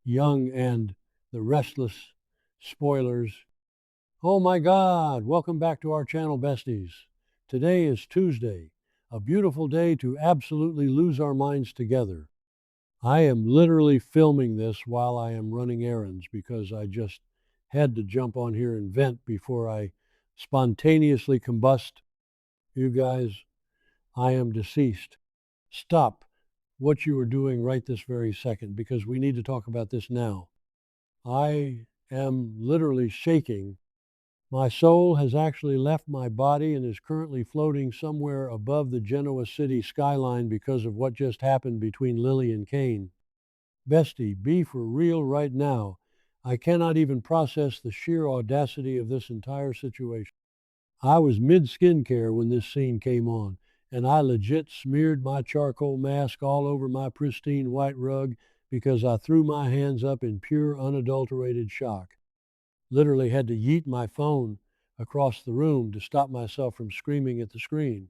Young and the Restless, spoilers. Oh my God, welcome back to our channel, besties. Today is Tuesday, a beautiful day to absolutely lose our minds together. I am literally filming this while I am running errands because I just had to jump on here and vent before I spontaneously combust. You guys, I am deceased. Stop what you are doing right this very second because we need to talk about this now. I am literally shaking. My soul has actually left my body and is currently floating somewhere above the Genoa city skyline because of what just happened between Lily and Kane. Bestie, be for real right now. I cannot even process the sheer audacity of this entire situation. I was mid-skincare when this scene came on, and I legit smeared my charcoal mask all over my pristine white rug because I threw my hands up in pure, unadulterated shock. Literally had to yeet my phone across the room to stop myself from screaming at the screen.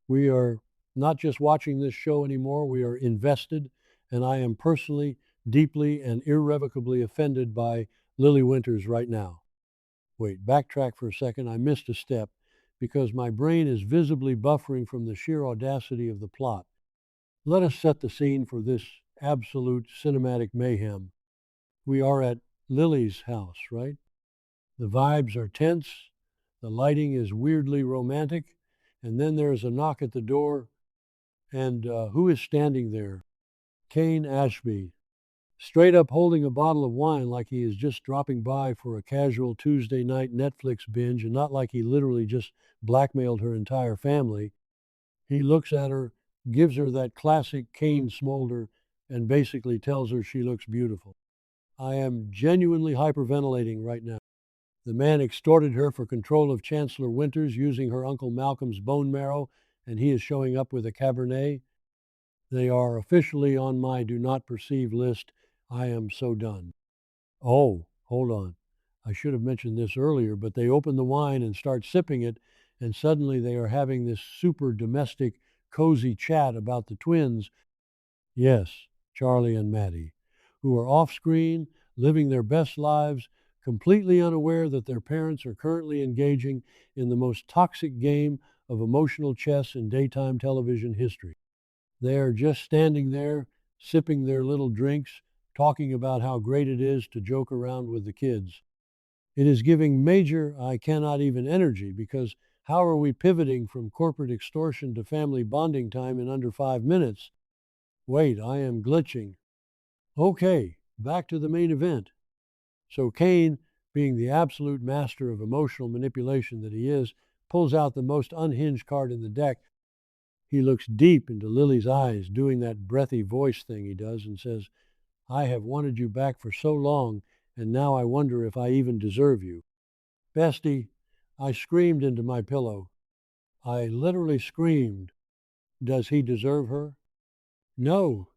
We are not just watching this show anymore, we are invested, and I am personally, deeply, and irrevocably offended by Lily Winters right now. Wait, backtrack for a second. I missed a step because my brain is visibly buffering from the sheer audacity of the plot. Let us set the scene for this absolute cinematic mayhem. We are at Lily's house, right? The vibes are tense, the lighting is weirdly romantic, and then there's a knock at the door, and who is standing there? Kane Ashby, straight up holding a bottle of wine like he is just dropping by for a casual Tuesday night Netflix binge and not like he literally just blackmailed her entire family. He looks at her, gives her that classic Kane smolder, and basically tells her she looks beautiful. I am genuinely hyperventilating right now. The man extorted her for control of Chancellor Winters using her Uncle Malcolm's bone marrow, and he is showing up with a Cabernet. They are officially on my do not perceive list. I am so done. Oh, hold on. I should have mentioned this earlier, but they open the wine and start sipping it, and suddenly they are having this super domestic, cozy chat about the twins. Yes, Charlie and Maddie, who are off screen, living their best lives, completely unaware that their parents are currently engaging in the most toxic game of emotional chess in daytime television history. They are just standing there, sipping their little drinks, talking about how great it is to joke around with the kids. It is giving major I cannot even energy because how are we pivoting from corporate extortion to family bonding time in under 5 minutes? Wait, I am glitching. Okay, back to the main event. So Kane, being the absolute master of emotional manipulation that he is, pulls out the most unhinged card in the deck. He looks deep into Lily's eyes, doing that breathy voice thing he does, and says, I have wanted you back for so long, and now I wonder if I even deserve you. Bestie, I screamed into my pillow. I literally screamed. Does he deserve her? No,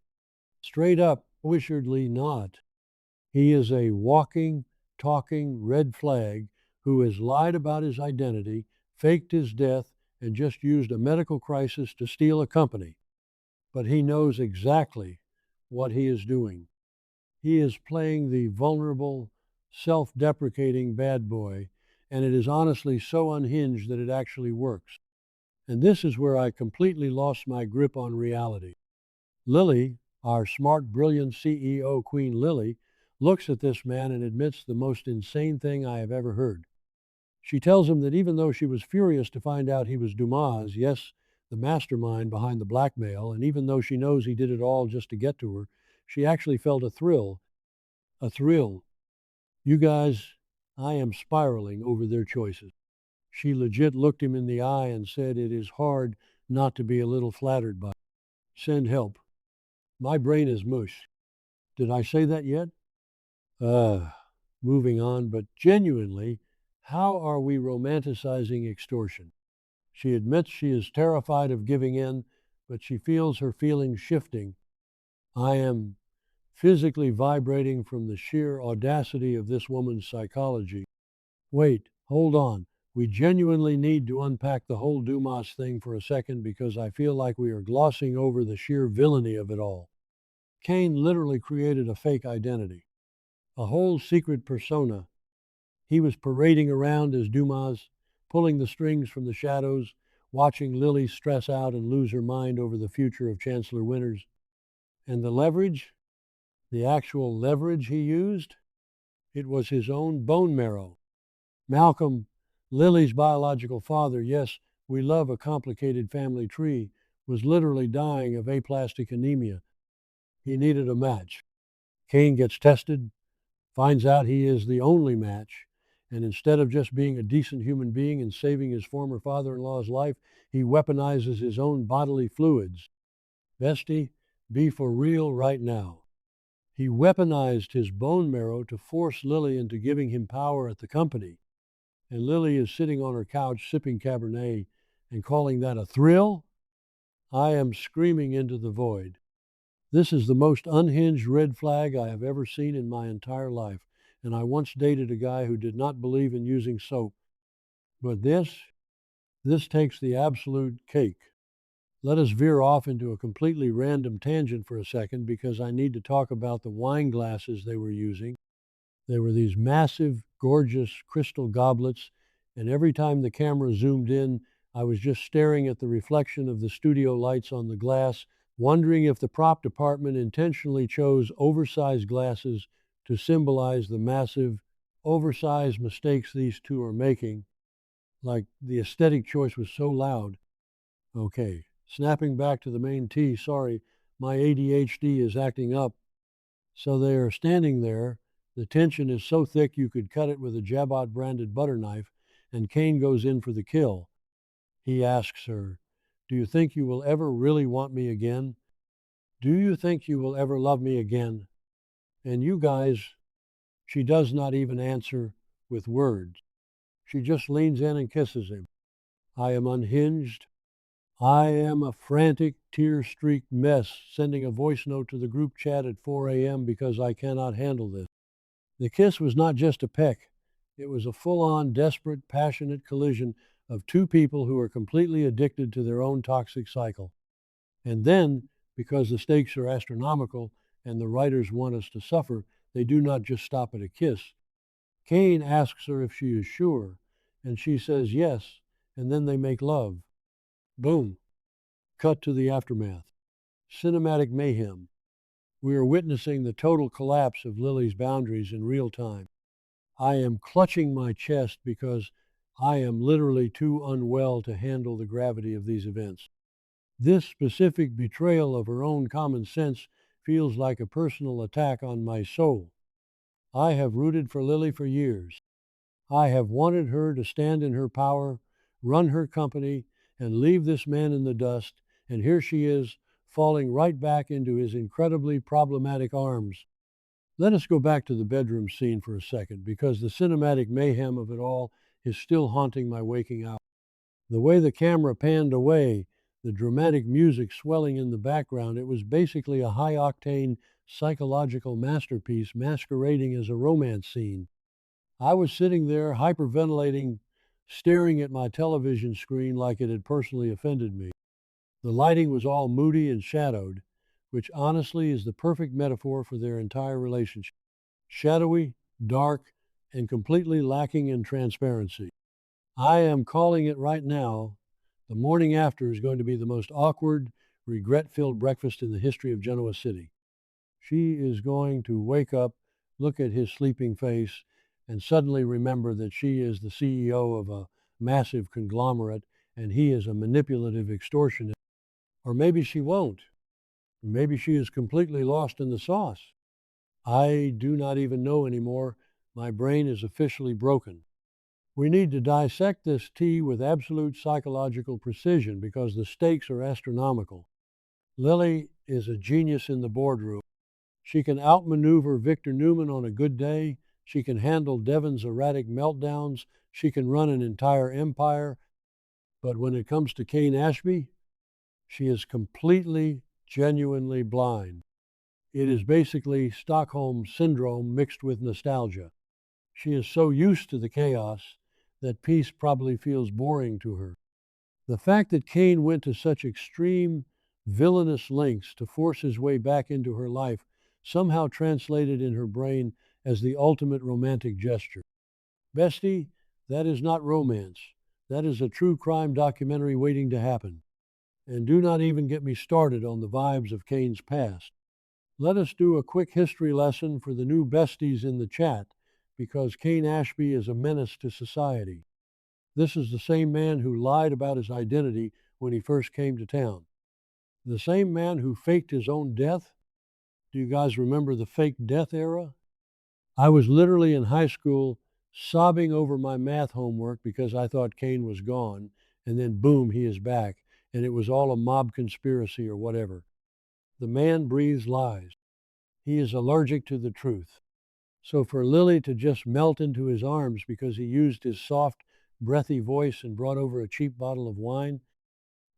straight up, wishardly not. He is a walking, talking red flag who has lied about his identity, faked his death, and just used a medical crisis to steal a company. But he knows exactly what he is doing. He is playing the vulnerable, self-deprecating bad boy, and it is honestly so unhinged that it actually works. And this is where I completely lost my grip on reality. Lily, our smart, brilliant CEO, Queen Lily, looks at this man and admits the most insane thing I have ever heard. She tells him that even though she was furious to find out he was Dumas, yes, the mastermind behind the blackmail, and even though she knows he did it all just to get to her, she actually felt a thrill. A thrill. You guys, I am spiraling over their choices. She legit looked him in the eye and said it is hard not to be a little flattered by it. Send help. My brain is mush. Did I say that yet? Moving on, but genuinely, how are we romanticizing extortion? She admits she is terrified of giving in, but she feels her feelings shifting. I am physically vibrating from the sheer audacity of this woman's psychology. Wait, hold on. We genuinely need to unpack the whole Dumas thing for a second because I feel like we are glossing over the sheer villainy of it all. Kane literally created a fake identity, a whole secret persona. He was parading around as Dumas, pulling the strings from the shadows, watching Lily stress out and lose her mind over the future of Chancellor Winters. And the leverage, the actual leverage he used, it was his own bone marrow. Malcolm, Lily's biological father, yes, we love a complicated family tree, was literally dying of aplastic anemia. He needed a match. Kane gets tested, finds out he is the only match, and instead of just being a decent human being and saving his former father-in-law's life, he weaponizes his own bodily fluids. Bestie, be for real right now. He weaponized his bone marrow to force Lily into giving him power at the company. And Lily is sitting on her couch sipping Cabernet and calling that a thrill? I am screaming into the void. This is the most unhinged red flag I have ever seen in my entire life, and I once dated a guy who did not believe in using soap. But this takes the absolute cake. Let us veer off into a completely random tangent for a second because I need to talk about the wine glasses they were using. They were these massive, gorgeous crystal goblets, and every time the camera zoomed in, I was just staring at the reflection of the studio lights on the glass, wondering if the prop department intentionally chose oversized glasses to symbolize the massive, oversized mistakes these two are making. Like the aesthetic choice was so loud. Okay, snapping back to the main tee, sorry, my ADHD is acting up. So they are standing there. The tension is so thick you could cut it with a Jabot branded butter knife, and Kane goes in for the kill. He asks her, "Do you think you will ever really want me again? Do you think you will ever love me again?" And you guys, she does not even answer with words. She just leans in and kisses him. I am unhinged. I am a frantic, tear-streaked mess, sending a voice note to the group chat at 4 a.m. because I cannot handle this. The kiss was not just a peck. It was a full-on, desperate, passionate collision of two people who are completely addicted to their own toxic cycle. And then, because the stakes are astronomical and the writers want us to suffer, they do not just stop at a kiss. Kane asks her if she is sure, and she says yes, and then they make love. Boom. Cut to the aftermath. Cinematic mayhem. We are witnessing the total collapse of Lily's boundaries in real time. I am clutching my chest because I am literally too unwell to handle the gravity of these events. This specific betrayal of her own common sense feels like a personal attack on my soul. I have rooted for Lily for years. I have wanted her to stand in her power, run her company, and leave this man in the dust, and here she is, falling right back into his incredibly problematic arms. Let us go back to the bedroom scene for a second, because the cinematic mayhem of it all is still haunting my waking hours. The way the camera panned away, the dramatic music swelling in the background, it was basically a high-octane psychological masterpiece masquerading as a romance scene. I was sitting there hyperventilating, staring at my television screen like it had personally offended me. The lighting was all moody and shadowed, which honestly is the perfect metaphor for their entire relationship. Shadowy, dark, and completely lacking in transparency. I am calling it right now. The morning after is going to be the most awkward, regret-filled breakfast in the history of Genoa City. She is going to wake up, look at his sleeping face, and suddenly remember that she is the CEO of a massive conglomerate and he is a manipulative extortionist. Or maybe she won't. Maybe she is completely lost in the sauce. I do not even know anymore. My brain is officially broken. We need to dissect this tea with absolute psychological precision because the stakes are astronomical. Lily is a genius in the boardroom. She can outmaneuver Victor Newman on a good day. She can handle Devon's erratic meltdowns. She can run an entire empire. But when it comes to Kane Ashby, she is completely, genuinely blind. It is basically Stockholm Syndrome mixed with nostalgia. She is so used to the chaos that peace probably feels boring to her. The fact that Kane went to such extreme, villainous lengths to force his way back into her life, somehow translated in her brain as the ultimate romantic gesture. Bestie, that is not romance. That is a true crime documentary waiting to happen. And do not even get me started on the vibes of Kane's past. Let us do a quick history lesson for the new besties in the chat, because Kane Ashby is a menace to society. This is the same man who lied about his identity when he first came to town. The same man who faked his own death. Do you guys remember the fake death era? I was literally in high school sobbing over my math homework because I thought Kane was gone, and then boom, he is back, and it was all a mob conspiracy or whatever. The man breathes lies. He is allergic to the truth. So for Lily to just melt into his arms because he used his soft, breathy voice and brought over a cheap bottle of wine,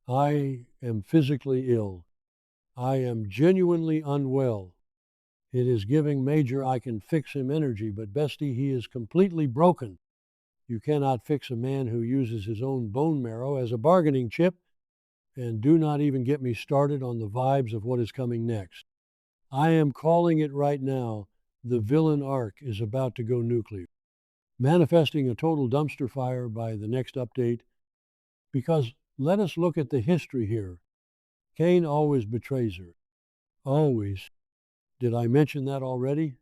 I am physically ill. I am genuinely unwell. It is giving major I can fix him energy, but bestie, he is completely broken. You cannot fix a man who uses his own bone marrow as a bargaining chip, and do not even get me started on the vibes of what is coming next. I am calling it right now. The villain arc is about to go nuclear, manifesting a total dumpster fire by the next update. Because let us look at the history here. Kane always betrays her. Always. Did I mention that already?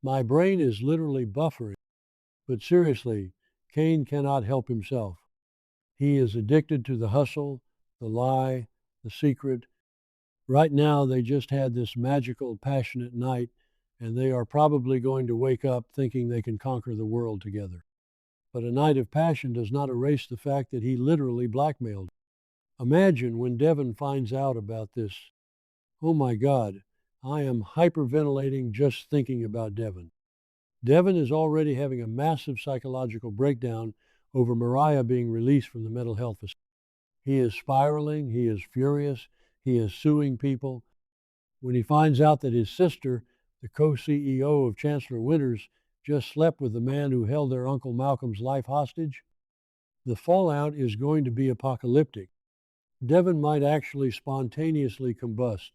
My brain is literally buffering. But seriously, Kane cannot help himself. He is addicted to the hustle, the lie, the secret. Right now, they just had this magical, passionate night, and they are probably going to wake up thinking they can conquer the world together. But a night of passion does not erase the fact that he literally blackmailed. Imagine when Devin finds out about this. Oh my God, I am hyperventilating just thinking about Devin. Devin is already having a massive psychological breakdown over Mariah being released from the mental health facility. He is spiraling, he is furious, he is suing people. When he finds out that his sister, the co-CEO of Chancellor Winters, just slept with the man who held their Uncle Malcolm's life hostage, the fallout is going to be apocalyptic. Devin might actually spontaneously combust.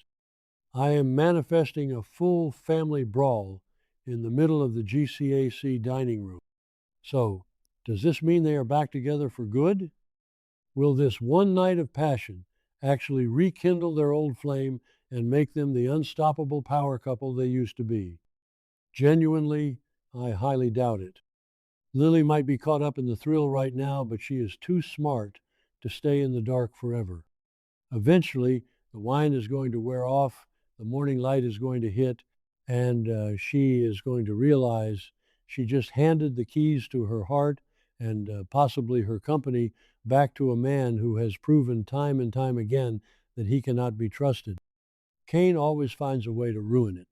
I am manifesting a full family brawl in the middle of the GCAC dining room. So, does this mean they are back together for good? Will this one night of passion actually rekindle their old flame and make them the unstoppable power couple they used to be? Genuinely, I highly doubt it. Lily might be caught up in the thrill right now, but she is too smart to stay in the dark forever. Eventually, the wine is going to wear off, the morning light is going to hit, and she is going to realize she just handed the keys to her heart and possibly her company back to a man who has proven time and time again that he cannot be trusted. Kane always finds a way to ruin it.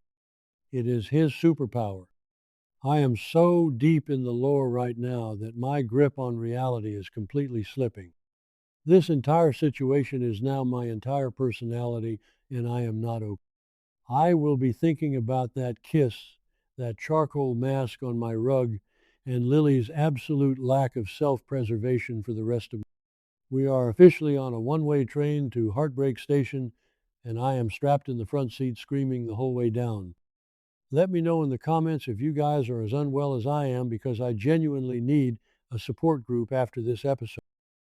It is his superpower. I am so deep in the lore right now that my grip on reality is completely slipping. This entire situation is now my entire personality, and I am not okay. I will be thinking about that kiss, that charcoal mask on my rug, and Lily's absolute lack of self-preservation for the rest of me. We are officially on a one-way train to Heartbreak Station, and I am strapped in the front seat screaming the whole way down. Let me know in the comments if you guys are as unwell as I am, because I genuinely need a support group after this episode.